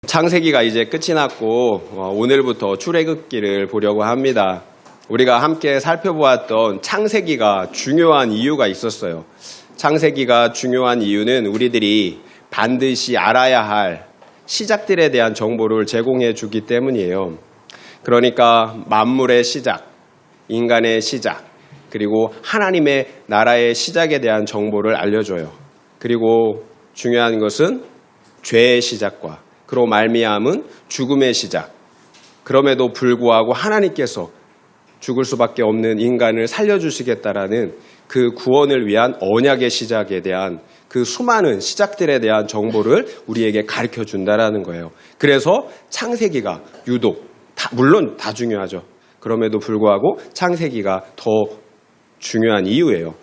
창세기가 이제 끝이 났고 오늘부터 출애굽기를 보려고 합니다. 우리가 함께 살펴보았던 창세기가 중요한 이유가 있었어요. 창세기가 중요한 이유는 우리들이 반드시 알아야 할 시작들에 대한 정보를 제공해 주기 때문이에요. 그러니까 만물의 시작, 인간의 시작, 그리고 하나님의 나라의 시작에 대한 정보를 알려줘요. 그리고 중요한 것은 죄의 시작과 그로 말미암은 죽음의 시작. 그럼에도 불구하고 하나님께서 죽을 수밖에 없는 인간을 살려주시겠다라는 그 구원을 위한 언약의 시작에 대한 그 수많은 시작들에 대한 정보를 우리에게 가르쳐 준다라는 거예요. 그래서 창세기가 유독 물론 다 중요하죠. 그럼에도 불구하고 창세기가 더 중요한 이유예요.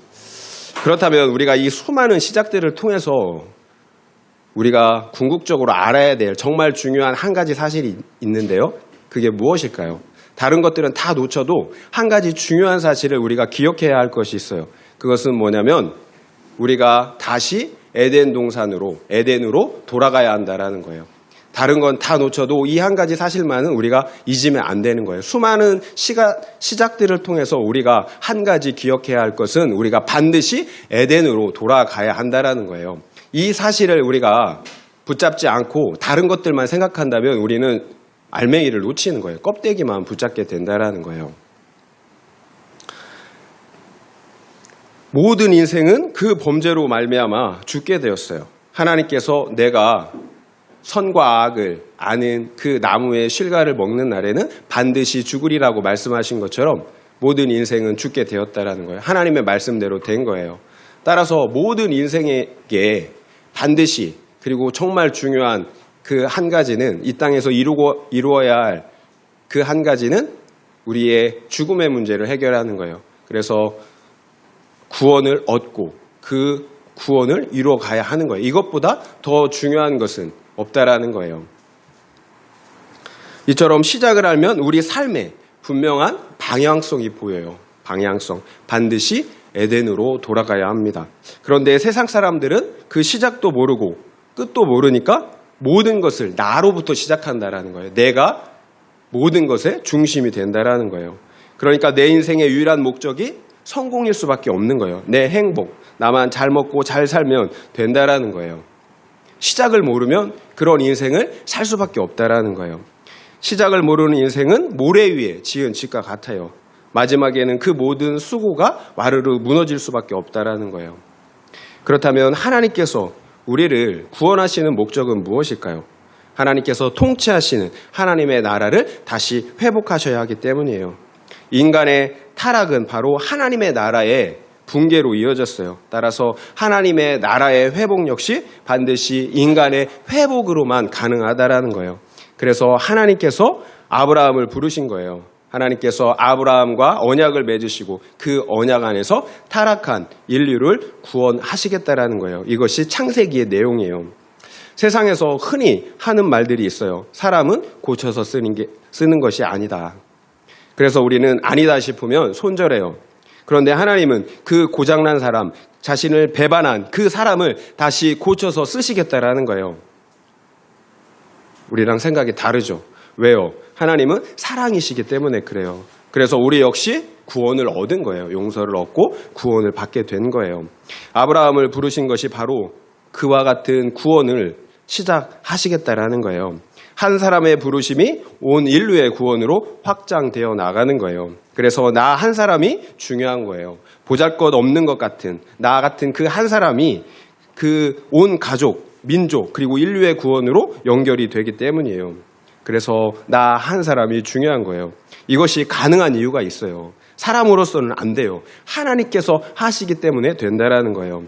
그렇다면 우리가 이 수많은 시작들을 통해서 우리가 궁극적으로 알아야 될 정말 중요한 한 가지 사실이 있는데요. 그게 무엇일까요? 다른 것들은 다 놓쳐도 한 가지 중요한 사실을 우리가 기억해야 할 것이 있어요. 그것은 뭐냐면 우리가 다시 에덴으로 돌아가야 한다라는 거예요. 다른 건 다 놓쳐도 이 한 가지 사실만은 우리가 잊으면 안 되는 거예요. 수많은 시작들을 통해서 우리가 한 가지 기억해야 할 것은 우리가 반드시 에덴으로 돌아가야 한다라는 거예요. 이 사실을 우리가 붙잡지 않고 다른 것들만 생각한다면 우리는 알맹이를 놓치는 거예요. 껍데기만 붙잡게 된다라는 거예요. 모든 인생은 그 범죄로 말미암아 죽게 되었어요. 하나님께서 내가 선과 악을 아는 그 나무의 실과를 먹는 날에는 반드시 죽으리라고 말씀하신 것처럼 모든 인생은 죽게 되었다라는 거예요. 하나님의 말씀대로 된 거예요. 따라서 모든 인생에게 반드시 그리고 정말 중요한 그 한 가지는 이 땅에서 이루어야 할 그 한 가지는 우리의 죽음의 문제를 해결하는 거예요. 그래서 구원을 얻고 그 구원을 이루어 가야 하는 거예요. 이것보다 더 중요한 것은 없다라는 거예요. 이처럼 시작을 알면 우리 삶에 분명한 방향성이 보여요. 방향성. 반드시 에덴으로 돌아가야 합니다. 그런데 세상 사람들은 그 시작도 모르고 끝도 모르니까 모든 것을 나로부터 시작한다라는 거예요. 내가 모든 것의 중심이 된다라는 거예요. 그러니까 내 인생의 유일한 목적이 성공일 수밖에 없는 거예요. 내 행복, 나만 잘 먹고 잘 살면 된다라는 거예요. 시작을 모르면 그런 인생을 살 수밖에 없다라는 거예요. 시작을 모르는 인생은 모래 위에 지은 집과 같아요. 마지막에는 그 모든 수고가 와르르 무너질 수밖에 없다라는 거예요. 그렇다면 하나님께서 우리를 구원하시는 목적은 무엇일까요? 하나님께서 통치하시는 하나님의 나라를 다시 회복하셔야 하기 때문이에요. 인간의 타락은 바로 하나님의 나라의 붕괴로 이어졌어요. 따라서 하나님의 나라의 회복 역시 반드시 인간의 회복으로만 가능하다라는 거예요. 그래서 하나님께서 아브라함을 부르신 거예요. 하나님께서 아브라함과 언약을 맺으시고 그 언약 안에서 타락한 인류를 구원하시겠다라는 거예요. 이것이 창세기의 내용이에요. 세상에서 흔히 하는 말들이 있어요. 사람은 고쳐서 쓰는 것이 아니다. 그래서 우리는 아니다 싶으면 손절해요. 그런데 하나님은 그 고장난 사람, 자신을 배반한 그 사람을 다시 고쳐서 쓰시겠다라는 거예요. 우리랑 생각이 다르죠. 왜요? 하나님은 사랑이시기 때문에 그래요. 그래서 우리 역시 구원을 얻은 거예요. 용서를 얻고 구원을 받게 된 거예요. 아브라함을 부르신 것이 바로 그와 같은 구원을 시작하시겠다라는 거예요. 한 사람의 부르심이 온 인류의 구원으로 확장되어 나가는 거예요. 그래서 나 한 사람이 중요한 거예요. 보잘것없는 것 같은 나 같은 그 한 사람이 그 온 가족, 민족 그리고 인류의 구원으로 연결이 되기 때문이에요. 그래서 나 한 사람이 중요한 거예요. 이것이 가능한 이유가 있어요. 사람으로서는 안 돼요. 하나님께서 하시기 때문에 된다라는 거예요.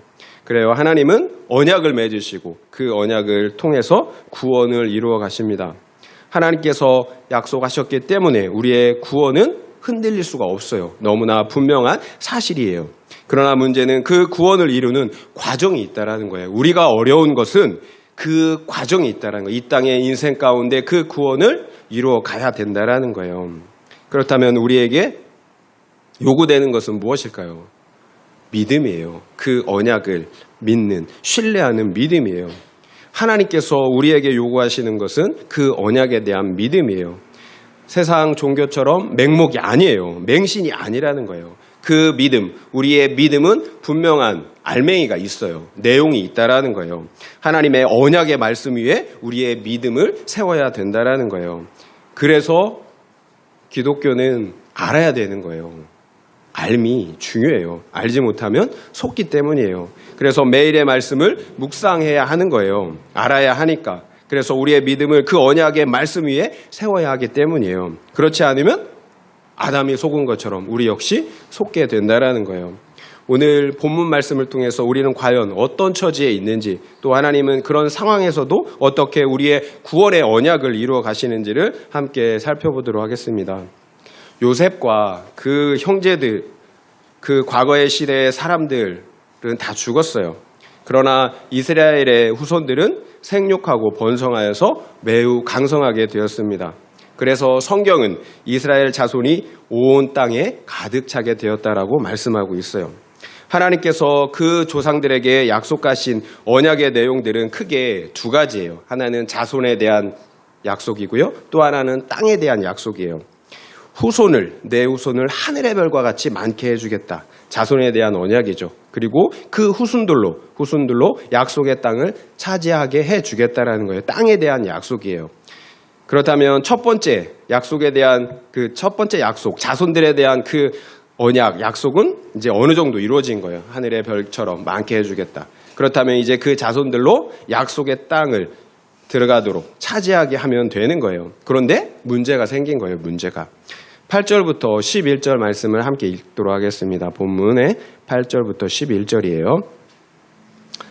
그래요. 하나님은 언약을 맺으시고 그 언약을 통해서 구원을 이루어 가십니다. 하나님께서 약속하셨기 때문에 우리의 구원은 흔들릴 수가 없어요. 너무나 분명한 사실이에요. 그러나 문제는 그 구원을 이루는 과정이 있다라는 거예요. 우리가 어려운 것은 그 과정이 있다는 거예요. 이 땅의 인생 가운데 그 구원을 이루어 가야 된다라는 거예요. 그렇다면 우리에게 요구되는 것은 무엇일까요? 믿음이에요. 그 언약을 믿는, 신뢰하는 믿음이에요. 하나님께서 우리에게 요구하시는 것은 그 언약에 대한 믿음이에요. 세상 종교처럼 맹목이 아니에요. 맹신이 아니라는 거예요. 그 믿음, 우리의 믿음은 분명한 알맹이가 있어요. 내용이 있다라는 거예요. 하나님의 언약의 말씀 위에 우리의 믿음을 세워야 된다라는 거예요. 그래서 기독교는 알아야 되는 거예요. 알미 중요해요. 알지 못하면 속기 때문이에요. 그래서 매일의 말씀을 묵상해야 하는 거예요. 알아야 하니까. 그래서 우리의 믿음을 그 언약의 말씀 위에 세워야 하기 때문이에요. 그렇지 않으면 아담이 속은 것처럼 우리 역시 속게 된다라는 거예요. 오늘 본문 말씀을 통해서 우리는 과연 어떤 처지에 있는지, 또 하나님은 그런 상황에서도 어떻게 우리의 구원의 언약을 이루어 가시는지를 함께 살펴보도록 하겠습니다. 요셉과 그 형제들, 그 과거의 시대의 사람들은 다 죽었어요. 그러나 이스라엘의 후손들은 생육하고 번성하여서 매우 강성하게 되었습니다. 그래서 성경은 이스라엘 자손이 온 땅에 가득 차게 되었다라고 말씀하고 있어요. 하나님께서 그 조상들에게 약속하신 언약의 내용들은 크게 두 가지예요. 하나는 자손에 대한 약속이고요. 또 하나는 땅에 대한 약속이에요. 내 후손을 하늘의 별과 같이 많게 해주겠다. 자손에 대한 언약이죠. 그리고 그 후손들로 약속의 땅을 차지하게 해주겠다라는 거예요. 땅에 대한 약속이에요. 그렇다면 첫 번째 약속에 대한 그 첫 번째 약속, 자손들에 대한 그 언약, 약속은 이제 어느 정도 이루어진 거예요. 하늘의 별처럼 많게 해주겠다. 그렇다면 이제 그 자손들로 약속의 땅을 들어가도록 차지하게 하면 되는 거예요. 그런데 문제가 생긴 거예요. 문제가. 8절부터 11절 말씀을 함께 읽도록 하겠습니다. 본문의 8절부터 11절이에요.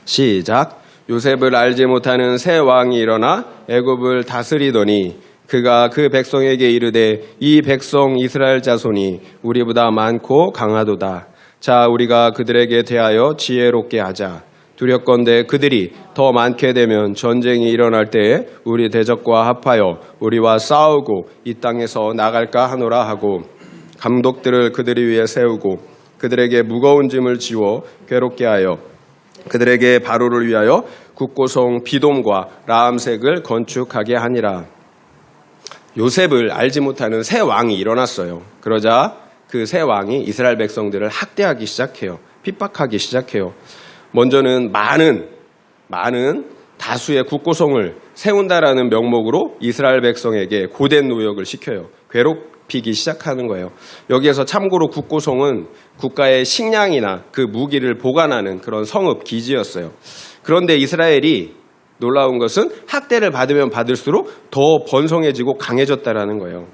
시작. 요셉을 알지 못하는 새 왕이 일어나 애굽을 다스리더니 그가 그 백성에게 이르되 이 백성 이스라엘 자손이 우리보다 많고 강하도다. 자, 우리가 그들에게 대하여 지혜롭게 하자. 두렵건대 그들이 더 많게 되면 전쟁이 일어날 때에 우리 대적과 합하여 우리와 싸우고 이 땅에서 나갈까 하노라 하고 감독들을 그들이 위해 세우고 그들에게 무거운 짐을 지워 괴롭게 하여 그들에게 바로를 위하여 국고성 비돔과 라암색을 건축하게 하니라. 요셉을 알지 못하는 새 왕이 일어났어요. 그러자 그 새 왕이 이스라엘 백성들을 학대하기 시작해요. 핍박하기 시작해요. 먼저는 많은 다수의 국고성을 세운다라는 명목으로 이스라엘 백성에게 고된 노역을 시켜요. 괴롭히기 시작하는 거예요. 여기에서 참고로 국고성은 국가의 식량이나 그 무기를 보관하는 그런 성읍 기지였어요. 그런데 이스라엘이 놀라운 것은 학대를 받으면 받을수록 더 번성해지고 강해졌다라는 거예요.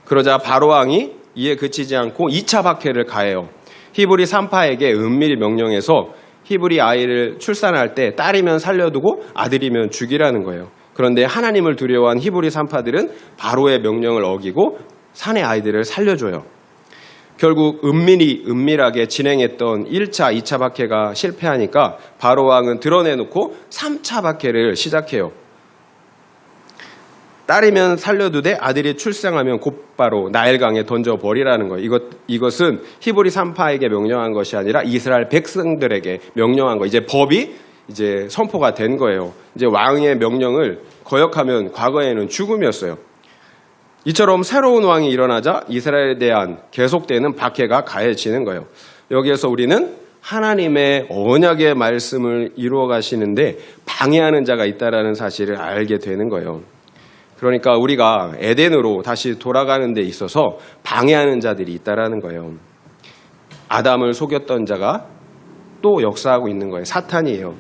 그러자 바로 왕이 이에 그치지 않고 2차 박해를 가해요. 히브리 산파에게 은밀히 명령해서 히브리 아이를 출산할 때 딸이면 살려두고 아들이면 죽이라는 거예요. 그런데 하나님을 두려워한 히브리 산파들은 바로의 명령을 어기고 산의 아이들을 살려줘요. 결국 은밀하게 진행했던 1차, 2차 박해가 실패하니까 바로 왕은 드러내놓고 3차 박해를 시작해요. 딸이면 살려두되 아들이 출생하면 곧바로 나일강에 던져버리라는 거예요. 이것은 히브리 산파에게 명령한 것이 아니라 이스라엘 백성들에게 명령한 거예요. 이제 법이 이제 선포가 된 거예요. 이제 왕의 명령을 거역하면 과거에는 죽음이었어요. 이처럼 새로운 왕이 일어나자 이스라엘에 대한 계속되는 박해가 가해지는 거예요. 여기에서 우리는 하나님의 언약의 말씀을 이루어 가시는데 방해하는 자가 있다라는 사실을 알게 되는 거예요. 그러니까 우리가 에덴으로 다시 돌아가는 데 있어서 방해하는 자들이 있다라는 거예요. 아담을 속였던 자가 또 역사하고 있는 거예요. 사탄이에요.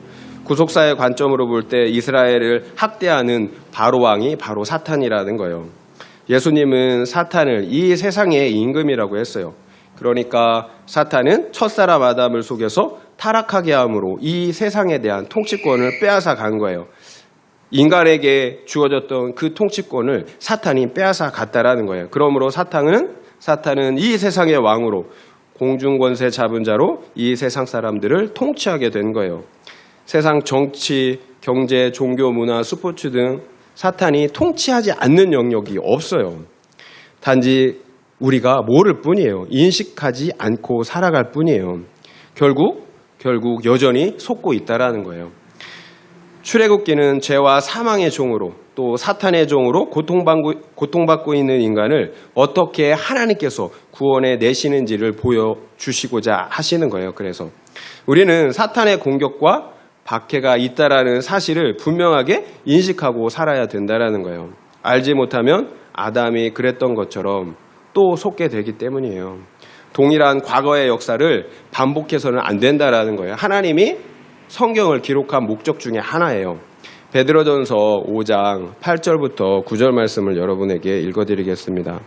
구속사의 관점으로 볼 때 이스라엘을 학대하는 바로 왕이 바로 사탄이라는 거예요. 예수님은 사탄을 이 세상의 임금이라고 했어요. 그러니까 사탄은 첫사람 아담을 속여서 타락하게 함으로 이 세상에 대한 통치권을 빼앗아 간 거예요. 인간에게 주어졌던 그 통치권을 사탄이 빼앗아 갔다라는 거예요. 그러므로 사탄은 이 세상의 왕으로 공중권세 잡은 자로 이 세상 사람들을 통치하게 된 거예요. 세상 정치, 경제, 종교, 문화, 스포츠 등 사탄이 통치하지 않는 영역이 없어요. 단지 우리가 모를 뿐이에요. 인식하지 않고 살아갈 뿐이에요. 결국 여전히 속고 있다라는 거예요. 출애굽기는 죄와 사망의 종으로 또 사탄의 종으로 고통받고 있는 인간을 어떻게 하나님께서 구원해 내시는지를 보여주시고자 하시는 거예요. 그래서 우리는 사탄의 공격과 박해가 있다라는 사실을 분명하게 인식하고 살아야 된다라는 거예요. 알지 못하면 아담이 그랬던 것처럼 또 속게 되기 때문이에요. 동일한 과거의 역사를 반복해서는 안 된다라는 거예요. 하나님이 성경을 기록한 목적 중에 하나예요. 베드로전서 5장 8절부터 9절 말씀을 여러분에게 읽어드리겠습니다.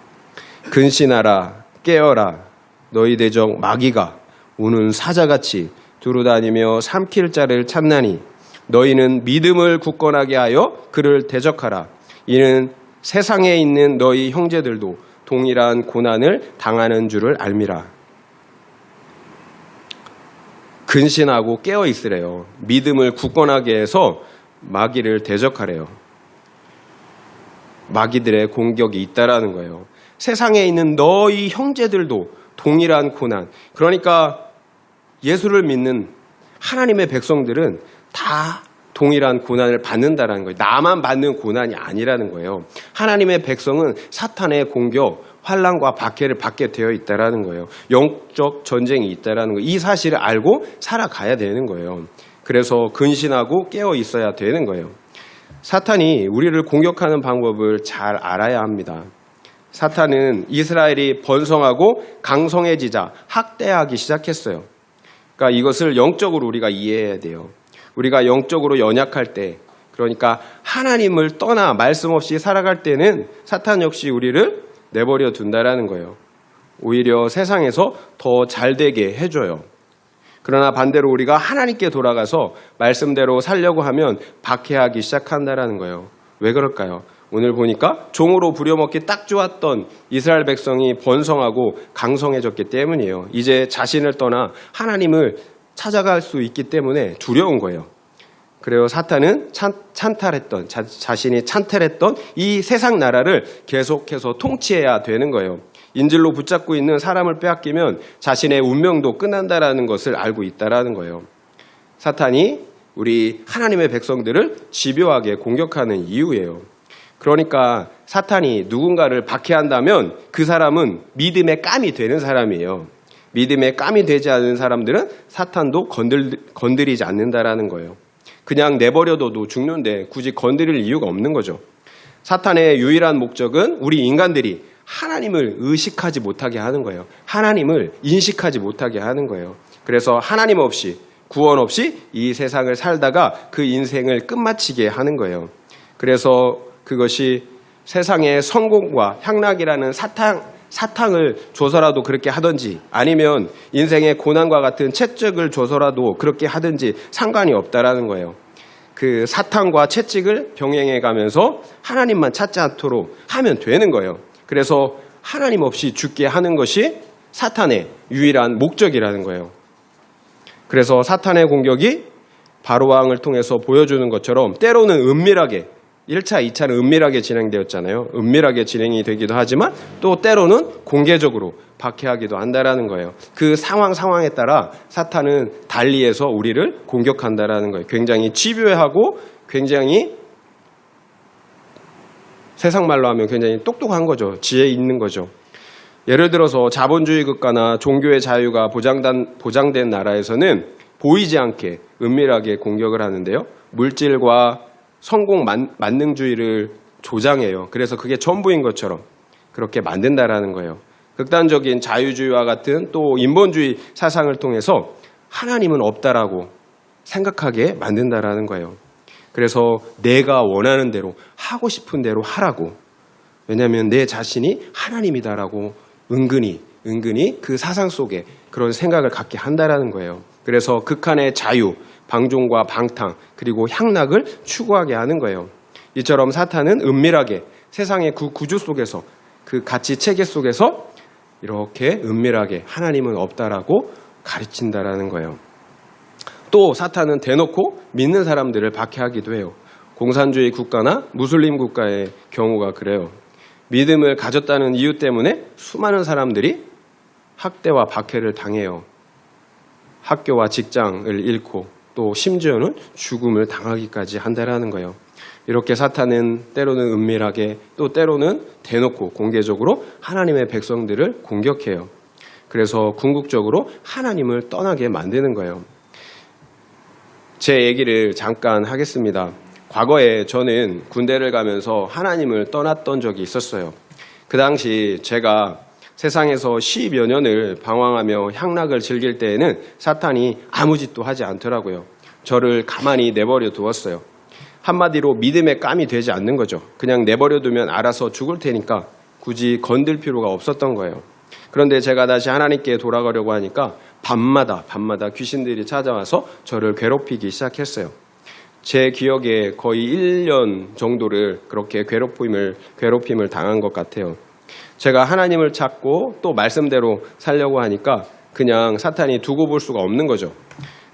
근신하라 깨어라 너희 대적 마귀가 우는 사자같이 두루다니며 삼킬 자를 찾나니 너희는 믿음을 굳건하게 하여 그를 대적하라. 이는 세상에 있는 너희 형제들도 동일한 고난을 당하는 줄을 알미라. 근신하고 깨어 있으래요. 믿음을 굳건하게 해서 마귀를 대적하래요. 마귀들의 공격이 있다라는 거예요. 세상에 있는 너희 형제들도 동일한 고난. 그러니까 예수를 믿는 하나님의 백성들은 다 동일한 고난을 받는다라는 거예요. 나만 받는 고난이 아니라는 거예요. 하나님의 백성은 사탄의 공격, 환난과 박해를 받게 되어 있다라는 거예요. 영적 전쟁이 있다라는 거예요. 이 사실을 알고 살아가야 되는 거예요. 그래서 근신하고 깨어 있어야 되는 거예요. 사탄이 우리를 공격하는 방법을 잘 알아야 합니다. 사탄은 이스라엘이 번성하고 강성해지자 학대하기 시작했어요. 그러니까 이것을 영적으로 우리가 이해해야 돼요. 우리가 영적으로 연약할 때, 그러니까 하나님을 떠나 말씀 없이 살아갈 때는 사탄 역시 우리를 내버려 둔다라는 거예요. 오히려 세상에서 더 잘되게 해줘요. 그러나 반대로 우리가 하나님께 돌아가서 말씀대로 살려고 하면 박해하기 시작한다라는 거예요. 왜 그럴까요? 오늘 보니까 종으로 부려먹기 딱 좋았던 이스라엘 백성이 번성하고 강성해졌기 때문이에요. 이제 자신을 떠나 하나님을 찾아갈 수 있기 때문에 두려운 거예요. 그래요. 사탄은 자신이 찬탈했던 이 세상 나라를 계속해서 통치해야 되는 거예요. 인질로 붙잡고 있는 사람을 빼앗기면 자신의 운명도 끝난다라는 것을 알고 있다라는 거예요. 사탄이 우리 하나님의 백성들을 집요하게 공격하는 이유예요. 그러니까 사탄이 누군가를 박해한다면 그 사람은 믿음의 깜이 되는 사람이에요. 믿음의 깜이 되지 않은 사람들은 사탄도 건드리지 않는다라는 거예요. 그냥 내버려둬도 죽는데 굳이 건드릴 이유가 없는 거죠. 사탄의 유일한 목적은 우리 인간들이 하나님을 의식하지 못하게 하는 거예요. 하나님을 인식하지 못하게 하는 거예요. 그래서 하나님 없이 구원 없이 이 세상을 살다가 그 인생을 끝마치게 하는 거예요. 그래서 그것이 세상의 성공과 향락이라는 사탕을 줘서라도 그렇게 하든지 아니면 인생의 고난과 같은 채찍을 줘서라도 그렇게 하든지 상관이 없다라는 거예요. 그 사탕과 채찍을 병행해 가면서 하나님만 찾지 않도록 하면 되는 거예요. 그래서 하나님 없이 죽게 하는 것이 사탄의 유일한 목적이라는 거예요. 그래서 사탄의 공격이 바로왕을 통해서 보여주는 것처럼 때로는 은밀하게 1차, 2차는 은밀하게 진행되었잖아요. 은밀하게 진행이 되기도 하지만 또 때로는 공개적으로 박해하기도 한다라는 거예요. 그 상황에 따라 사탄은 달리해서 우리를 공격한다라는 거예요. 굉장히 집요하고 굉장히 세상 말로 하면 굉장히 똑똑한 거죠. 지혜 있는 거죠. 예를 들어서 자본주의 국가나 종교의 자유가 보장된 나라에서는 보이지 않게 은밀하게 공격을 하는데요. 물질과 성공 만능주의를 조장해요. 그래서 그게 전부인 것처럼 그렇게 만든다라는 거예요. 극단적인 자유주의와 같은 또 인본주의 사상을 통해서 하나님은 없다라고 생각하게 만든다라는 거예요. 그래서 내가 원하는 대로 하고 싶은 대로 하라고. 왜냐하면 내 자신이 하나님이다라고 은근히 그 사상 속에 그런 생각을 갖게 한다라는 거예요. 그래서 극한의 자유, 방종과 방탕, 그리고 향락을 추구하게 하는 거예요. 이처럼 사탄은 은밀하게 세상의 그 구조 속에서 그 가치 체계 속에서 이렇게 은밀하게 하나님은 없다라고 가르친다라는 거예요. 또 사탄은 대놓고 믿는 사람들을 박해하기도 해요. 공산주의 국가나 무슬림 국가의 경우가 그래요. 믿음을 가졌다는 이유 때문에 수많은 사람들이 학대와 박해를 당해요. 학교와 직장을 잃고 또 심지어는 죽음을 당하기까지 한다라는 거예요. 이렇게 사탄은 때로는 은밀하게 또 때로는 대놓고 공개적으로 하나님의 백성들을 공격해요. 그래서 궁극적으로 하나님을 떠나게 만드는 거예요. 제 얘기를 잠깐 하겠습니다. 과거에 저는 군대를 가면서 하나님을 떠났던 적이 있었어요. 그 당시 제가 세상에서 10여 년을 방황하며 향락을 즐길 때에는 사탄이 아무 짓도 하지 않더라고요. 저를 가만히 내버려 두었어요. 한마디로 믿음의 깜이 되지 않는 거죠. 그냥 내버려 두면 알아서 죽을 테니까 굳이 건들 필요가 없었던 거예요. 그런데 제가 다시 하나님께 돌아가려고 하니까 밤마다 귀신들이 찾아와서 저를 괴롭히기 시작했어요. 제 기억에 거의 1년 정도를 그렇게 괴롭힘을 당한 것 같아요. 제가 하나님을 찾고 또 말씀대로 살려고 하니까 그냥 사탄이 두고 볼 수가 없는 거죠.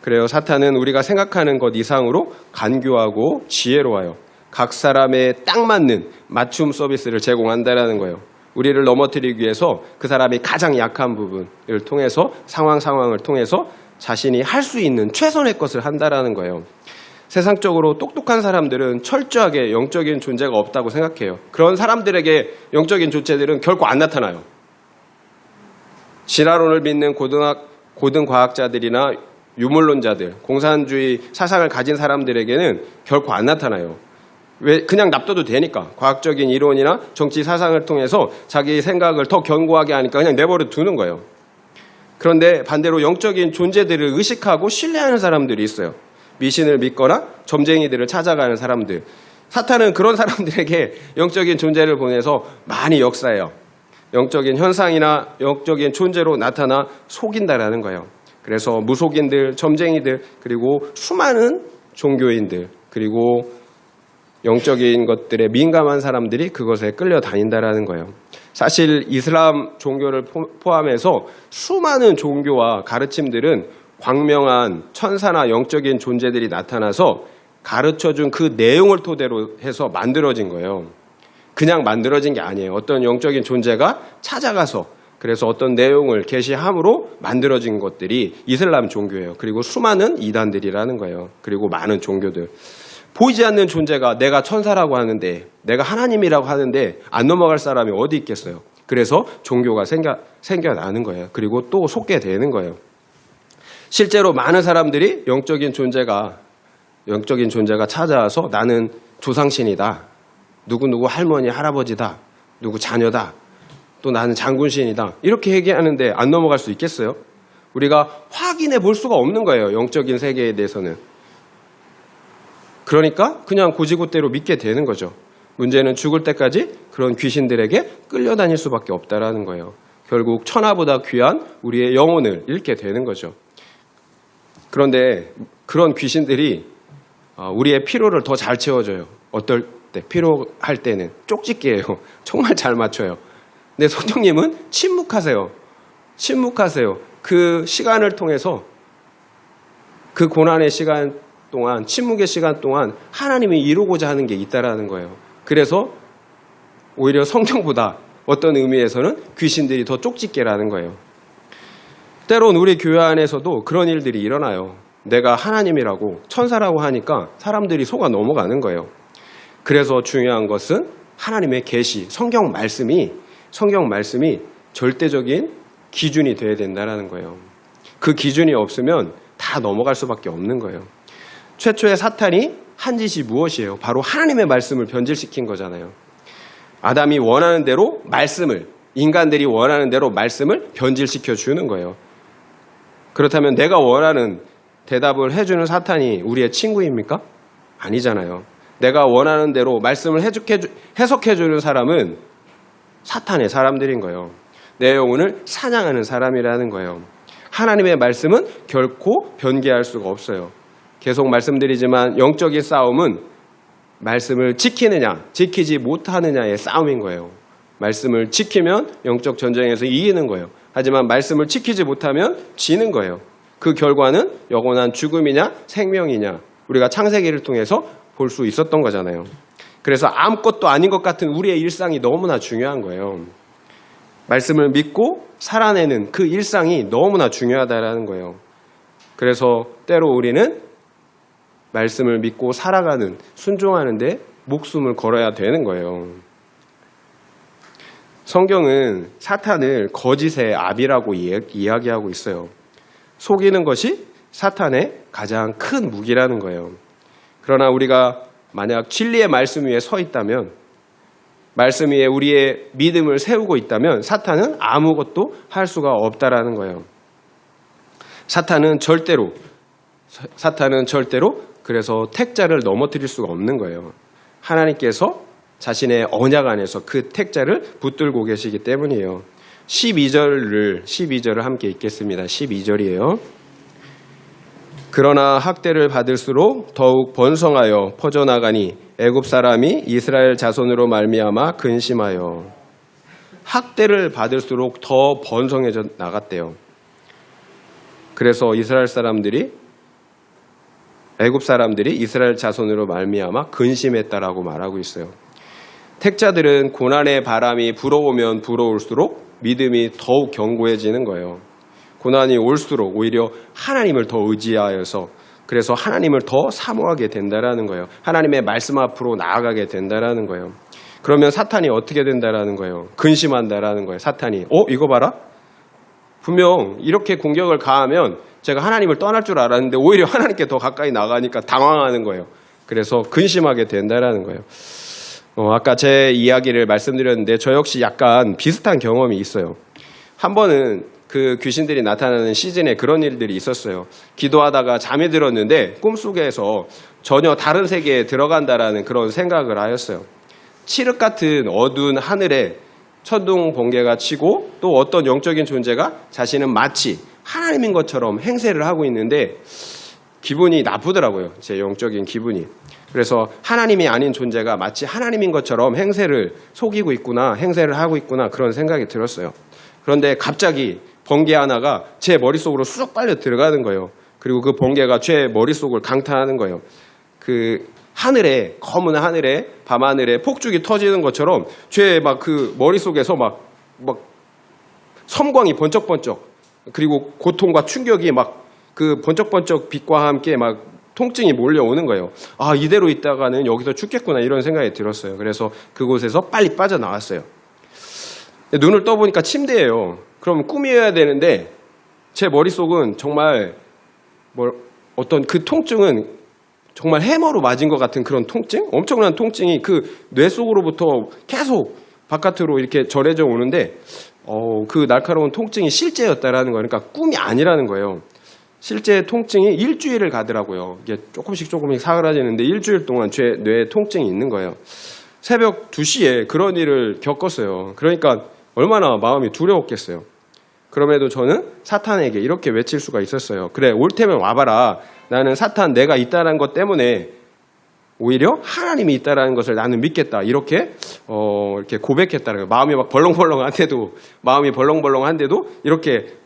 그래요. 사탄은 우리가 생각하는 것 이상으로 간교하고 지혜로워요. 각 사람에 딱 맞는 맞춤 서비스를 제공한다라는 거예요. 우리를 넘어뜨리기 위해서 그 사람이 가장 약한 부분을 통해서 상황을 통해서 자신이 할 수 있는 최선의 것을 한다라는 거예요. 세상적으로 똑똑한 사람들은 철저하게 영적인 존재가 없다고 생각해요. 그런 사람들에게 영적인 존재들은 결코 안 나타나요. 진화론을 믿는 고등과학자들이나 유물론자들, 공산주의 사상을 가진 사람들에게는 결코 안 나타나요. 왜? 그냥 납둬도 되니까. 과학적인 이론이나 정치 사상을 통해서 자기 생각을 더 견고하게 하니까 그냥 내버려 두는 거예요. 그런데 반대로 영적인 존재들을 의식하고 신뢰하는 사람들이 있어요. 미신을 믿거나 점쟁이들을 찾아가는 사람들. 사탄은 그런 사람들에게 영적인 존재를 보내서 많이 역사해요. 영적인 현상이나 영적인 존재로 나타나 속인다라는 거예요. 그래서 무속인들, 점쟁이들, 그리고 수많은 종교인들, 그리고 영적인 것들에 민감한 사람들이 그것에 끌려다닌다라는 거예요. 사실 이슬람 종교를 포함해서 수많은 종교와 가르침들은 광명한 천사나 영적인 존재들이 나타나서 가르쳐준 그 내용을 토대로 해서 만들어진 거예요. 그냥 만들어진 게 아니에요. 어떤 영적인 존재가 찾아가서 그래서 어떤 내용을 계시함으로 만들어진 것들이 이슬람 종교예요. 그리고 수많은 이단들이라는 거예요. 그리고 많은 종교들. 보이지 않는 존재가 내가 천사라고 하는데 내가 하나님이라고 하는데 안 넘어갈 사람이 어디 있겠어요. 그래서 종교가 생겨나는 거예요. 그리고 또 속게 되는 거예요. 실제로 많은 사람들이 영적인 존재가 찾아와서 나는 조상신이다. 누구누구 할머니, 할아버지다. 누구 자녀다. 또 나는 장군신이다. 이렇게 얘기하는데 안 넘어갈 수 있겠어요? 우리가 확인해 볼 수가 없는 거예요. 영적인 세계에 대해서는. 그러니까 그냥 고지고대로 믿게 되는 거죠. 문제는 죽을 때까지 그런 귀신들에게 끌려다닐 수밖에 없다라는 거예요. 결국 천하보다 귀한 우리의 영혼을 잃게 되는 거죠. 그런데 그런 귀신들이 우리의 피로를 더 잘 채워줘요. 어떨 때? 피로할 때는 쪽집게예요. 정말 잘 맞춰요. 근데 성령님은 침묵하세요. 그 시간을 통해서 그 고난의 시간 동안, 침묵의 시간 동안 하나님이 이루고자 하는 게 있다라는 거예요. 그래서 오히려 성경보다 어떤 의미에서는 귀신들이 더 쪽집게라는 거예요. 때론 우리 교회 안에서도 그런 일들이 일어나요. 내가 하나님이라고 천사라고 하니까 사람들이 속아 넘어가는 거예요. 그래서 중요한 것은 하나님의 계시, 성경 말씀이 절대적인 기준이 되어야 된다는 거예요. 그 기준이 없으면 다 넘어갈 수밖에 없는 거예요. 최초의 사탄이 한 짓이 무엇이에요? 바로 하나님의 말씀을 변질시킨 거잖아요. 아담이 원하는 대로 인간들이 원하는 대로 말씀을 변질시켜 주는 거예요. 그렇다면 내가 원하는 대답을 해주는 사탄이 우리의 친구입니까? 아니잖아요. 내가 원하는 대로 말씀을 해석해주는 사람은 사탄의 사람들인 거예요. 내 영혼을 사냥하는 사람이라는 거예요. 하나님의 말씀은 결코 변개할 수가 없어요. 계속 말씀드리지만 영적인 싸움은 말씀을 지키느냐, 지키지 못하느냐의 싸움인 거예요. 말씀을 지키면 영적 전쟁에서 이기는 거예요. 하지만 말씀을 지키지 못하면 지는 거예요. 그 결과는 영원한 죽음이냐 생명이냐 우리가 창세기를 통해서 볼 수 있었던 거잖아요. 그래서 아무것도 아닌 것 같은 우리의 일상이 너무나 중요한 거예요. 말씀을 믿고 살아내는 그 일상이 너무나 중요하다는 거예요. 그래서 때로 우리는 말씀을 믿고 살아가는, 순종하는데 목숨을 걸어야 되는 거예요. 성경은 사탄을 거짓의 아비라고 이야기하고 있어요. 속이는 것이 사탄의 가장 큰 무기라는 거예요. 그러나 우리가 만약 진리의 말씀 위에 서 있다면, 말씀 위에 우리의 믿음을 세우고 있다면 사탄은 아무것도 할 수가 없다라는 거예요. 사탄은 절대로 그래서 택자를 넘어뜨릴 수가 없는 거예요. 하나님께서 자신의 언약 안에서 그 택자를 붙들고 계시기 때문이에요. 12절을 함께 읽겠습니다. 12절이에요. 그러나 학대를 받을수록 더욱 번성하여 퍼져나가니 애굽 사람이 이스라엘 자손으로 말미암아 근심하여. 학대를 받을수록 더 번성해져 나갔대요. 그래서 애굽 사람들이 이스라엘 자손으로 말미암아 근심했다라고 말하고 있어요. 택자들은 고난의 바람이 불어오면 불어올수록 믿음이 더욱 견고해지는 거예요. 고난이 올수록 오히려 하나님을 더 의지하여서, 그래서 하나님을 더 사모하게 된다라는 거예요. 하나님의 말씀 앞으로 나아가게 된다라는 거예요. 그러면 사탄이 어떻게 된다라는 거예요? 근심한다라는 거예요. 사탄이 이거 봐라, 분명 이렇게 공격을 가하면 제가 하나님을 떠날 줄 알았는데 오히려 하나님께 더 가까이 나가니까 당황하는 거예요. 그래서 근심하게 된다라는 거예요. 아까 제 이야기를 말씀드렸는데 저 역시 약간 비슷한 경험이 있어요. 한 번은 그 귀신들이 나타나는 시즌에 그런 일들이 있었어요. 기도하다가 잠이 들었는데 꿈속에서 전혀 다른 세계에 들어간다라는 그런 생각을 하였어요. 칠흑 같은 어두운 하늘에 천둥 번개가 치고 또 어떤 영적인 존재가 자신은 마치 하나님인 것처럼 행세를 하고 있는데 기분이 나쁘더라고요. 제 영적인 기분이. 그래서 하나님이 아닌 존재가 마치 하나님인 것처럼 행세를 속이고 있구나, 행세를 하고 있구나, 그런 생각이 들었어요. 그런데 갑자기 번개 하나가 제 머릿속으로 쑥 빨려 들어가는 거예요. 그리고 그 번개가 제 머릿속을 강타하는 거예요. 그 하늘에, 검은 하늘에, 밤하늘에 폭죽이 터지는 것처럼 제 막 그 머릿속에서 막 섬광이 번쩍번쩍, 그리고 고통과 충격이 막 그 번쩍번쩍 빛과 함께 막 통증이 몰려오는 거예요. 아, 이대로 있다가는 여기서 죽겠구나, 이런 생각이 들었어요. 그래서 그곳에서 빨리 빠져나왔어요. 눈을 떠보니까 침대예요. 그럼 꿈이어야 되는데 제 머릿속은 정말 어떤 그 통증은 정말 해머로 맞은 것 같은 그런 통증? 엄청난 통증이 그 뇌 속으로부터 계속 바깥으로 이렇게 전해져 오는데 그 날카로운 통증이 실제였다라는 거예요. 그러니까 꿈이 아니라는 거예요. 실제 통증이 일주일을 가더라고요. 이게 조금씩 사그라지는데 일주일 동안 제 뇌에 통증이 있는 거예요. 새벽 2시에 그런 일을 겪었어요. 그러니까 얼마나 마음이 두려웠겠어요. 그럼에도 저는 사탄에게 이렇게 외칠 수가 있었어요. 그래, 올 테면 와봐라. 나는 사탄 내가 있다는 것 때문에 오히려 하나님이 있다는 것을 나는 믿겠다. 이렇게 고백했다는 거예요. 마음이 벌렁벌렁한데도 이렇게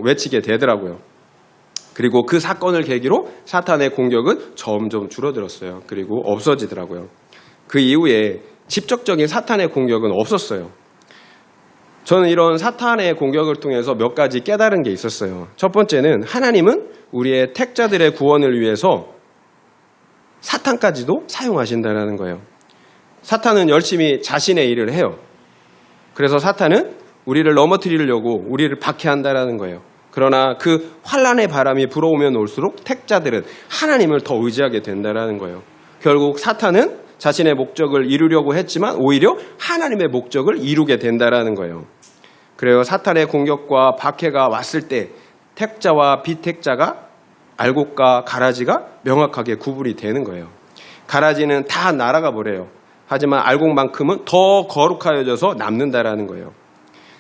외치게 되더라고요. 그리고 그 사건을 계기로 사탄의 공격은 점점 줄어들었어요. 그리고 없어지더라고요. 그 이후에 직접적인 사탄의 공격은 없었어요. 저는 이런 사탄의 공격을 통해서 몇 가지 깨달은 게 있었어요. 첫 번째는 하나님은 우리의 택자들의 구원을 위해서 사탄까지도 사용하신다는 거예요. 사탄은 열심히 자신의 일을 해요. 그래서 사탄은 우리를 넘어뜨리려고 우리를 박해한다는 거예요. 그러나 그 환란의 바람이 불어오면 올수록 택자들은 하나님을 더 의지하게 된다는 거예요. 결국 사탄은 자신의 목적을 이루려고 했지만 오히려 하나님의 목적을 이루게 된다는 거예요. 그래요. 사탄의 공격과 박해가 왔을 때 택자와 비택자가 알곡과 가라지가 명확하게 구분이 되는 거예요. 가라지는 다 날아가 버려요. 하지만 알곡만큼은 더 거룩하여져서 남는다라는 거예요.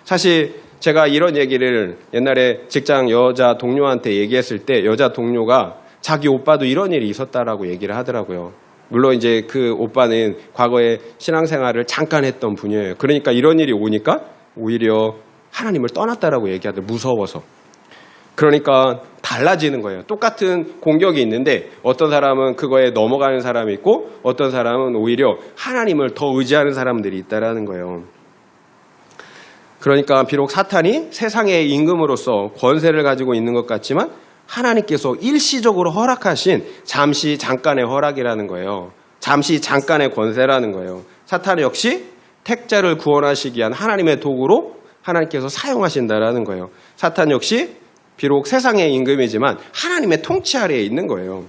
사실 제가 이런 얘기를 옛날에 직장 여자 동료한테 얘기했을 때 여자 동료가 자기 오빠도 이런 일이 있었다라고 얘기를 하더라고요. 물론 이제 그 오빠는 과거에 신앙생활을 잠깐 했던 분이에요. 그러니까 이런 일이 오니까 오히려 하나님을 떠났다라고 얘기하더라고요. 무서워서. 그러니까 달라지는 거예요. 똑같은 공격이 있는데 어떤 사람은 그거에 넘어가는 사람이 있고 어떤 사람은 오히려 하나님을 더 의지하는 사람들이 있다라는 거예요. 그러니까 비록 사탄이 세상의 임금으로서 권세를 가지고 있는 것 같지만 하나님께서 일시적으로 허락하신 잠시 잠깐의 허락이라는 거예요. 잠시 잠깐의 권세라는 거예요. 사탄 역시 택자를 구원하시기 위한 하나님의 도구로 하나님께서 사용하신다라는 거예요. 사탄 역시 비록 세상의 임금이지만 하나님의 통치 아래에 있는 거예요.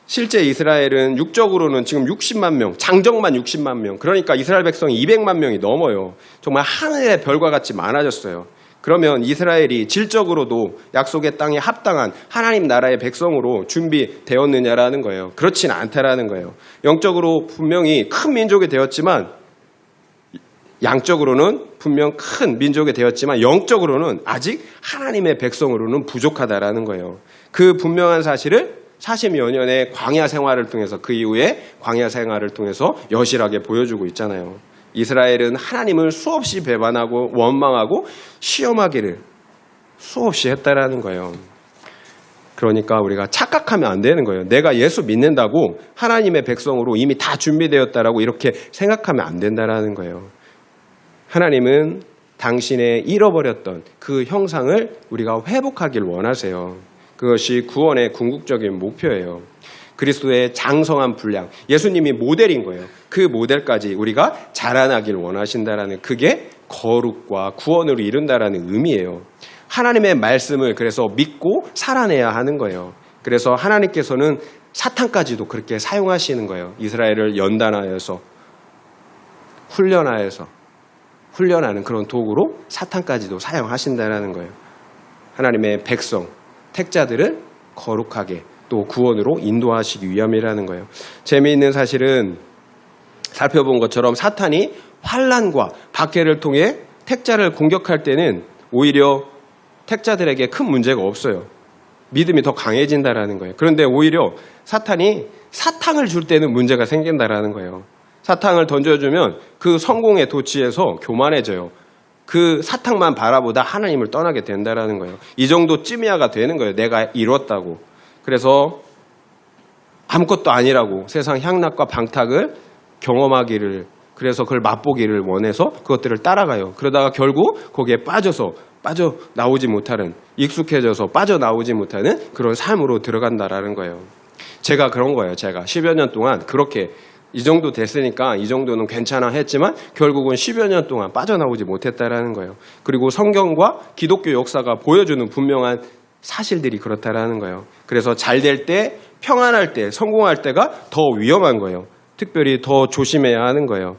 실제 이스라엘은 육적으로는 지금 60만 명, 장정만 60만 명, 그러니까 이스라엘 백성이 200만 명이 넘어요. 정말 하늘의 별과 같이 많아졌어요. 그러면 이스라엘이 질적으로도 약속의 땅에 합당한 하나님 나라의 백성으로 준비되었느냐라는 거예요. 그렇지는 않다라는 거예요. 영적으로 분명히 큰 민족이 되었지만, 양적으로는 분명 큰 민족이 되었지만 영적으로는 아직 하나님의 백성으로는 부족하다라는 거예요. 그 분명한 사실을 40여 년의 광야 생활을 통해서, 그 이후에 광야 생활을 통해서 여실하게 보여주고 있잖아요. 이스라엘은 하나님을 수없이 배반하고 원망하고 시험하기를 수없이 했다라는 거예요. 그러니까 우리가 착각하면 안 되는 거예요. 내가 예수 믿는다고 하나님의 백성으로 이미 다 준비되었다라고 이렇게 생각하면 안 된다라는 거예요. 하나님은 당신의 잃어버렸던 그 형상을 우리가 회복하길 원하세요. 그것이 구원의 궁극적인 목표예요. 그리스도의 장성한 분량, 예수님이 모델인 거예요. 그 모델까지 우리가 자라나길 원하신다라는, 그게 거룩과 구원으로 이룬다라는 의미예요. 하나님의 말씀을 그래서 믿고 살아내야 하는 거예요. 그래서 하나님께서는 사탄까지도 그렇게 사용하시는 거예요. 이스라엘을 연단하여서 훈련하는 그런 도구로 사탄까지도 사용하신다라는 거예요. 하나님의 백성, 택자들을 거룩하게 또 구원으로 인도하시기 위함이라는 거예요. 재미있는 사실은 살펴본 것처럼 사탄이 환난과 박해를 통해 택자를 공격할 때는 오히려 택자들에게 큰 문제가 없어요. 믿음이 더 강해진다라는 거예요. 그런데 오히려 사탄이 사탕을 줄 때는 문제가 생긴다라는 거예요. 사탕을 던져주면 그 성공의 도취에서 교만해져요. 그 사탕만 바라보다 하나님을 떠나게 된다라는 거예요. 이 정도 찜이야가 되는 거예요. 내가 이뤘다고. 그래서 아무것도 아니라고 세상 향락과 방탕을 경험하기를, 그래서 그걸 맛보기를 원해서 그것들을 따라가요. 그러다가 결국 거기에 빠져나오지 못하는, 익숙해져서 빠져나오지 못하는 그런 삶으로 들어간다라는 거예요. 제가 그런 거예요. 제가 10여 년 동안 그렇게 이 정도 됐으니까 이 정도는 괜찮아 했지만 결국은 10여 년 동안 빠져나오지 못했다라는 거예요. 그리고 성경과 기독교 역사가 보여주는 분명한 사실들이 그렇다라는 거예요. 그래서 잘 될 때, 평안할 때, 성공할 때가 더 위험한 거예요. 특별히 더 조심해야 하는 거예요.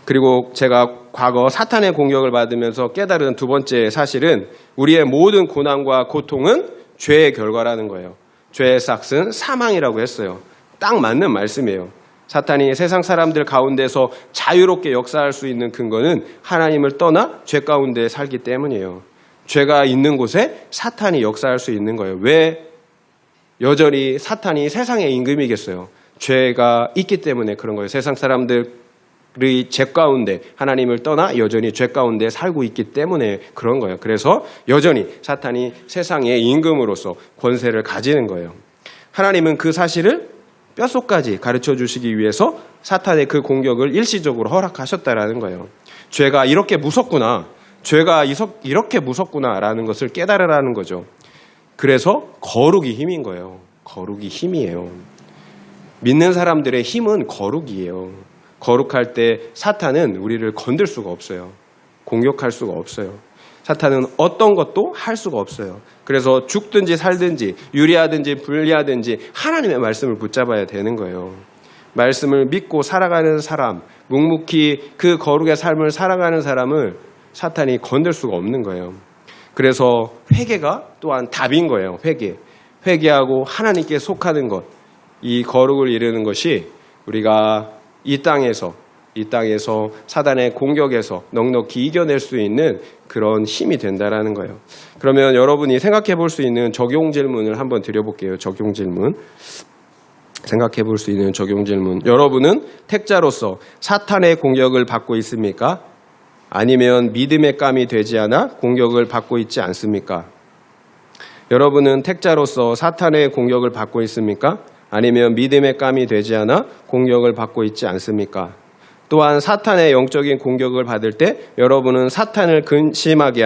그리고 제가 과거 사탄의 공격을 받으면서 깨달은 두 번째 사실은 우리의 모든 고난과 고통은 죄의 결과라는 거예요. 죄의 삭은 사망이라고 했어요. 딱 맞는 말씀이에요. 사탄이 세상 사람들 가운데서 자유롭게 역사할 수 있는 근거는 하나님을 떠나 죄 가운데 살기 때문이에요. 죄가 있는 곳에 사탄이 역사할 수 있는 거예요. 왜 여전히 사탄이 세상의 임금이겠어요? 죄가 있기 때문에 그런 거예요. 세상 사람들의 죄 가운데 하나님을 떠나 여전히 죄 가운데 살고 있기 때문에 그런 거예요. 그래서 여전히 사탄이 세상의 임금으로서 권세를 가지는 거예요. 하나님은 그 사실을 뼛속까지 가르쳐 주시기 위해서 사탄의 그 공격을 일시적으로 허락하셨다라는 거예요. 죄가 이렇게 무섭구나, 죄가 이렇게 무섭구나라는 것을 깨달으라는 거죠. 그래서 거룩이 힘인 거예요. 거룩이 힘이에요. 믿는 사람들의 힘은 거룩이에요. 거룩할 때 사탄은 우리를 건들 수가 없어요. 공격할 수가 없어요. 사탄은 어떤 것도 할 수가 없어요. 그래서 죽든지 살든지 유리하든지 불리하든지 하나님의 말씀을 붙잡아야 되는 거예요. 말씀을 믿고 살아가는 사람, 묵묵히 그 거룩의 삶을 살아가는 사람을 사탄이 건들 수가 없는 거예요. 그래서 회개가 또한 답인 거예요. 회개하고 하나님께 속하는 것, 이 거룩을 이루는 것이 우리가 이 땅에서 사단의 공격에서 넉넉히 이겨낼 수 있는 그런 힘이 된다라는 거예요. 그러면 여러분이 생각해 볼 수 있는 적용 질문을 한번 드려볼게요. 적용 질문. 생각해 볼 수 있는 적용 질문. 여러분은 택자로서 사탄의 공격을 받고 있습니까? 아니면 믿음의 깜이 되지 않아 공격을 받고 있지 않습니까? 여러분은 택자로서 사탄의 공격을 받고 있습니까? 아니면 믿음의 깜이 되지 않아 공격을 받고 있지 않습니까? 또한 사탄의 영적인 공격을 받을 때 여러분은 사탄을 근심하게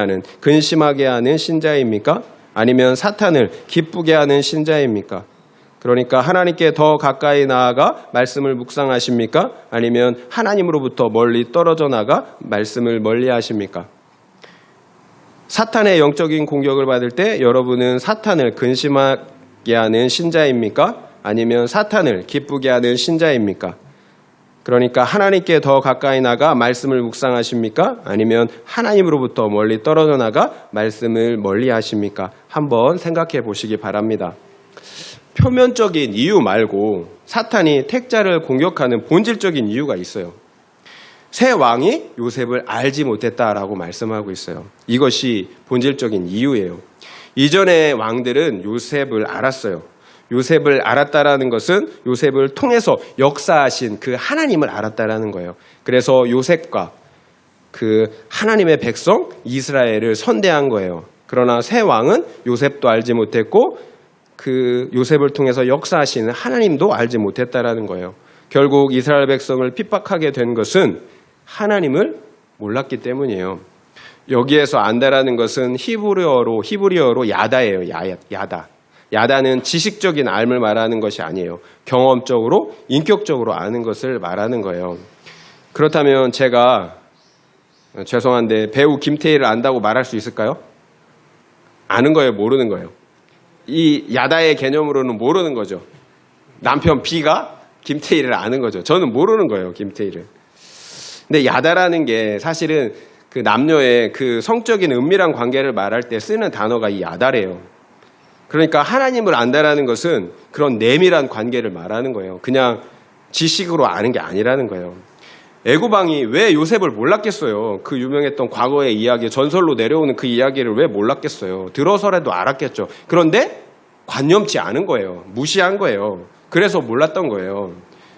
하는 신자입니까? 아니면 사탄을 기쁘게 하는 신자입니까? 그러니까 하나님께 더 가까이 나아가 말씀을 묵상하십니까? 아니면 하나님으로부터 멀리 떨어져 나가 말씀을 멀리 하십니까? 사탄의 영적인 공격을 받을 때 여러분은 사탄을 근심하게 하는 신자입니까? 아니면 사탄을 기쁘게 하는 신자입니까? 그러니까 하나님께 더 가까이 나가 말씀을 묵상하십니까? 아니면 하나님으로부터 멀리 떨어져 나가 말씀을 멀리 하십니까? 한번 생각해 보시기 바랍니다. 표면적인 이유 말고 사탄이 택자를 공격하는 본질적인 이유가 있어요. 새 왕이 요셉을 알지 못했다라고 말씀하고 있어요. 이것이 본질적인 이유예요. 이전의 왕들은 요셉을 알았어요. 요셉을 알았다라는 것은 요셉을 통해서 역사하신 그 하나님을 알았다라는 거예요. 그래서 요셉과 그 하나님의 백성 이스라엘을 선대한 거예요. 그러나 새 왕은 요셉도 알지 못했고 그 요셉을 통해서 역사하시는 하나님도 알지 못했다라는 거예요. 결국 이스라엘 백성을 핍박하게 된 것은 하나님을 몰랐기 때문이에요. 여기에서 안다라는 것은 히브리어로 야다예요. 야다. 야다는 지식적인 알을 말하는 것이 아니에요. 경험적으로, 인격적으로 아는 것을 말하는 거예요. 그렇다면 제가 죄송한데 배우 김태희를 안다고 말할 수 있을까요? 아는 거예요, 모르는 거예요? 이 야다의 개념으로는 모르는 거죠. 남편 B가 김태희를 아는 거죠. 저는 모르는 거예요, 김태희를. 근데 야다라는 게 사실은 그 남녀의 그 성적인 은밀한 관계를 말할 때 쓰는 단어가 이 야다래요. 그러니까 하나님을 안다라는 것은 그런 내밀한 관계를 말하는 거예요. 그냥 지식으로 아는 게 아니라는 거예요. 애굽 왕이 왜 요셉을 몰랐겠어요? 그 유명했던 과거의 이야기, 전설로 내려오는 그 이야기를 왜 몰랐겠어요? 들어서라도 알았겠죠. 그런데 관념치 않은 거예요. 무시한 거예요. 그래서 몰랐던 거예요.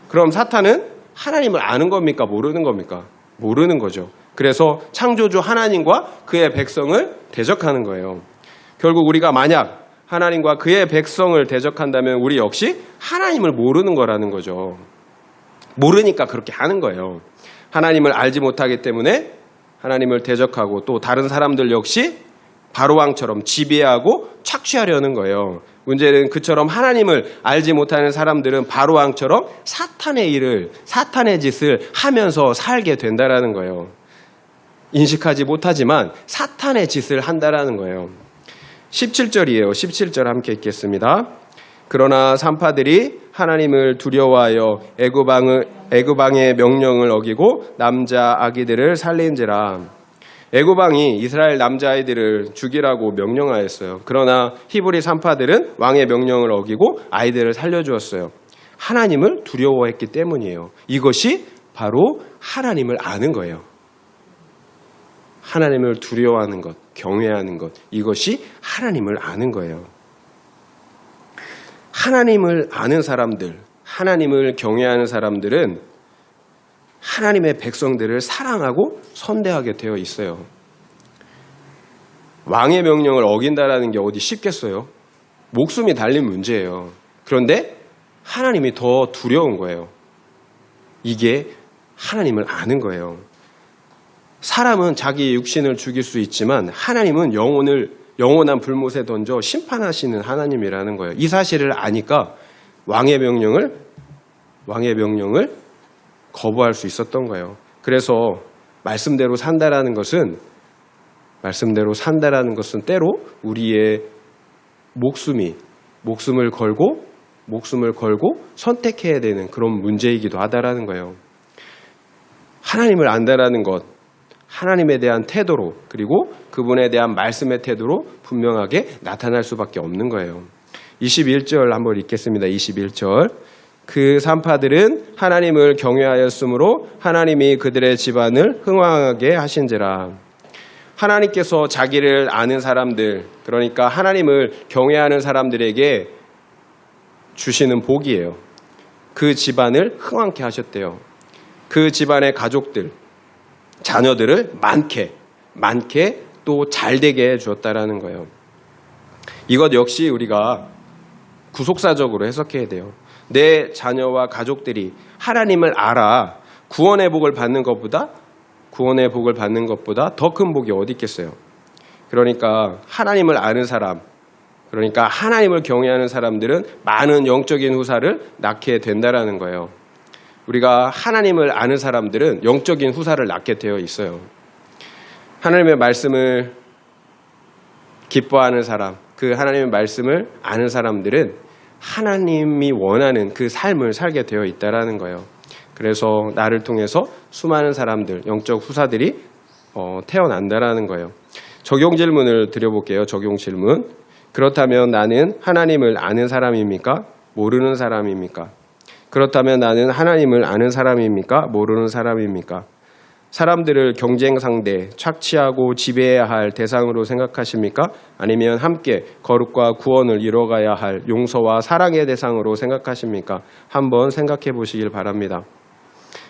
그럼 사탄은 하나님을 아는 겁니까? 모르는 겁니까? 모르는 거죠. 그래서 창조주 하나님과 그의 백성을 대적하는 거예요. 결국 우리가 만약 하나님과 그의 백성을 대적한다면 우리 역시 하나님을 모르는 거라는 거죠. 모르니까 그렇게 하는 거예요. 하나님을 알지 못하기 때문에 하나님을 대적하고 또 다른 사람들 역시 바로왕처럼 지배하고 착취하려는 거예요. 문제는 그처럼 하나님을 알지 못하는 사람들은 바로왕처럼 사탄의 짓을 하면서 살게 된다라는 거예요. 인식하지 못하지만 사탄의 짓을 한다라는 거예요. 17절이에요. 17절 함께 읽겠습니다. 그러나 산파들이 하나님을 두려워하여 애굽왕의 명령을 어기고 남자 아기들을 살린지라. 애굽왕이 이스라엘 남자아이들을 죽이라고 명령하였어요. 그러나 히브리 산파들은 왕의 명령을 어기고 아이들을 살려주었어요. 하나님을 두려워했기 때문이에요. 이것이 바로 하나님을 아는 거예요. 하나님을 두려워하는 것, 경외하는 것, 이것이 하나님을 아는 거예요. 하나님을 아는 사람들, 하나님을 경외하는 사람들은 하나님의 백성들을 사랑하고 선대하게 되어 있어요. 왕의 명령을 어긴다라는 게 어디 쉽겠어요? 목숨이 달린 문제예요. 그런데 하나님이 더 두려운 거예요. 이게 하나님을 아는 거예요. 사람은 자기 육신을 죽일 수 있지만 하나님은 영원한 불못에 던져 심판하시는 하나님이라는 거예요. 이 사실을 아니까 왕의 명령을 거부할 수 있었던 거예요. 그래서 말씀대로 산다라는 것은 때로 우리의 목숨을 걸고 선택해야 되는 그런 문제이기도 하다라는 거예요. 하나님을 안다라는 것, 하나님에 대한 태도로 그리고 그분에 대한 말씀의 태도로 분명하게 나타날 수밖에 없는 거예요. 21절 한번 읽겠습니다. 21절. 그 산파들은 하나님을 경외하였으므로 하나님이 그들의 집안을 흥왕하게 하신지라. 하나님께서 자기를 아는 사람들, 그러니까 하나님을 경외하는 사람들에게 주시는 복이에요. 그 집안을 흥왕케 하셨대요. 그 집안의 가족들, 자녀들을 많게 또 잘되게 해주었다라는 거예요. 이것 역시 우리가 구속사적으로 해석해야 돼요. 내 자녀와 가족들이 하나님을 알아 구원의 복을 받는 것보다 더 큰 복이 어디 있겠어요. 그러니까 하나님을 아는 사람, 그러니까 하나님을 경외하는 사람들은 많은 영적인 후사를 낳게 된다라는 거예요. 우리가 하나님을 아는 사람들은 영적인 후사를 낳게 되어 있어요. 하나님의 말씀을 기뻐하는 사람, 그 하나님의 말씀을 아는 사람들은 하나님이 원하는 그 삶을 살게 되어 있다라는 거예요. 그래서 나를 통해서 수많은 사람들, 영적 후사들이 태어난다라는 거예요. 적용 질문을 드려볼게요. 적용 질문. 그렇다면 나는 하나님을 아는 사람입니까? 모르는 사람입니까? 그렇다면 나는 하나님을 아는 사람입니까? 모르는 사람입니까? 사람들을 경쟁 상대, 착취하고 지배해야 할 대상으로 생각하십니까? 아니면 함께 거룩과 구원을 이뤄가야 할 용서와 사랑의 대상으로 생각하십니까? 한번 생각해 보시길 바랍니다.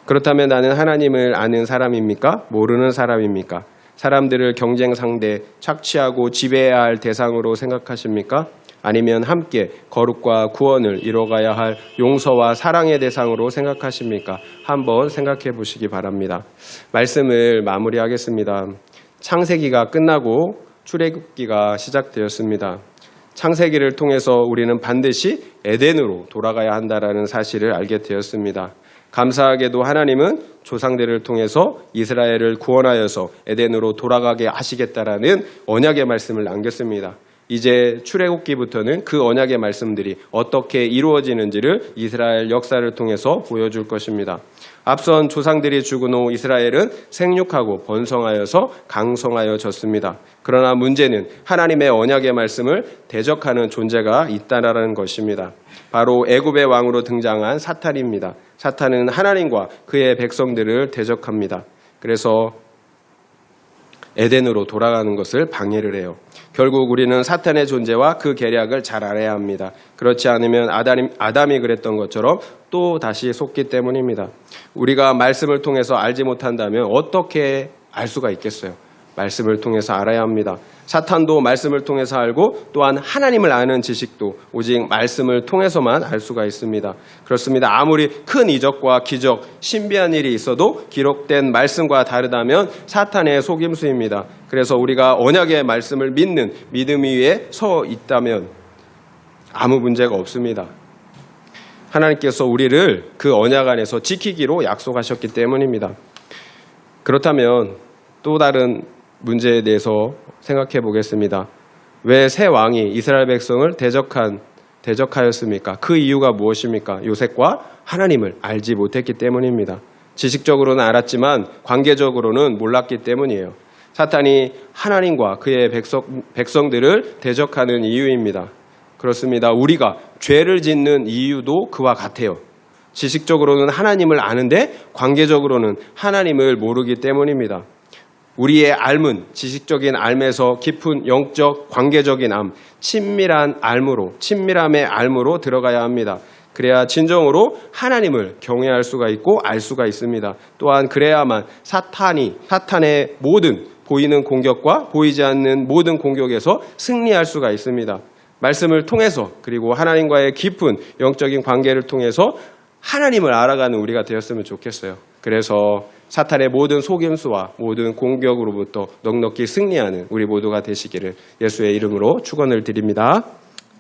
그렇다면 나는 하나님을 아는 사람입니까? 모르는 사람입니까? 사람들을 경쟁 상대, 착취하고 지배해야 할 대상으로 생각하십니까? 아니면 함께 거룩과 구원을 이뤄가야 할 용서와 사랑의 대상으로 생각하십니까? 한번 생각해 보시기 바랍니다. 말씀을 마무리하겠습니다. 창세기가 끝나고 출애굽기가 시작되었습니다. 창세기를 통해서 우리는 반드시 에덴으로 돌아가야 한다는 사실을 알게 되었습니다. 감사하게도 하나님은 조상들을 통해서 이스라엘을 구원하여서 에덴으로 돌아가게 하시겠다라는 언약의 말씀을 남겼습니다. 이제 출애굽기부터는 그 언약의 말씀들이 어떻게 이루어지는지를 이스라엘 역사를 통해서 보여줄 것입니다. 앞선 조상들이 죽은 후 이스라엘은 생육하고 번성하여서 강성하여졌습니다. 그러나 문제는 하나님의 언약의 말씀을 대적하는 존재가 있다라는 것입니다. 바로 애굽의 왕으로 등장한 사탄입니다. 사탄은 하나님과 그의 백성들을 대적합니다. 그래서 에덴으로 돌아가는 것을 방해를 해요. 결국 우리는 사탄의 존재와 그 계략을 잘 알아야 합니다. 그렇지 않으면 아담이 그랬던 것처럼 또 다시 속기 때문입니다. 우리가 말씀을 통해서 알지 못한다면 어떻게 알 수가 있겠어요? 말씀을 통해서 알아야 합니다. 사탄도 말씀을 통해서 알고 또한 하나님을 아는 지식도 오직 말씀을 통해서만 알 수가 있습니다. 그렇습니다. 아무리 큰 이적과 기적, 신비한 일이 있어도 기록된 말씀과 다르다면 사탄의 속임수입니다. 그래서 우리가 언약의 말씀을 믿는 믿음 위에 서 있다면 아무 문제가 없습니다. 하나님께서 우리를 그 언약 안에서 지키기로 약속하셨기 때문입니다. 그렇다면 또 다른 문제에 대해서 생각해 보겠습니다. 왜 새 왕이 이스라엘 백성을 대적하였습니까? 그 이유가 무엇입니까? 요셉과 하나님을 알지 못했기 때문입니다. 지식적으로는 알았지만 관계적으로는 몰랐기 때문이에요. 사탄이 하나님과 그의 백성들을 대적하는 이유입니다. 그렇습니다. 우리가 죄를 짓는 이유도 그와 같아요. 지식적으로는 하나님을 아는데 관계적으로는 하나님을 모르기 때문입니다. 우리의 알문, 지식적인 알에서 깊은 영적, 관계적인 암, 친밀함의 알무로 들어가야 합니다. 그래야 진정으로 하나님을 경외할 수가 있고 알 수가 있습니다. 또한 그래야만 사탄의 모든 보이는 공격과 보이지 않는 모든 공격에서 승리할 수가 있습니다. 말씀을 통해서 그리고 하나님과의 깊은 영적인 관계를 통해서 하나님을 알아가는 우리가 되었으면 좋겠어요. 그래서 사탄의 모든 속임수와 모든 공격으로부터 넉넉히 승리하는 우리 모두가 되시기를 예수의 이름으로 축원을 드립니다.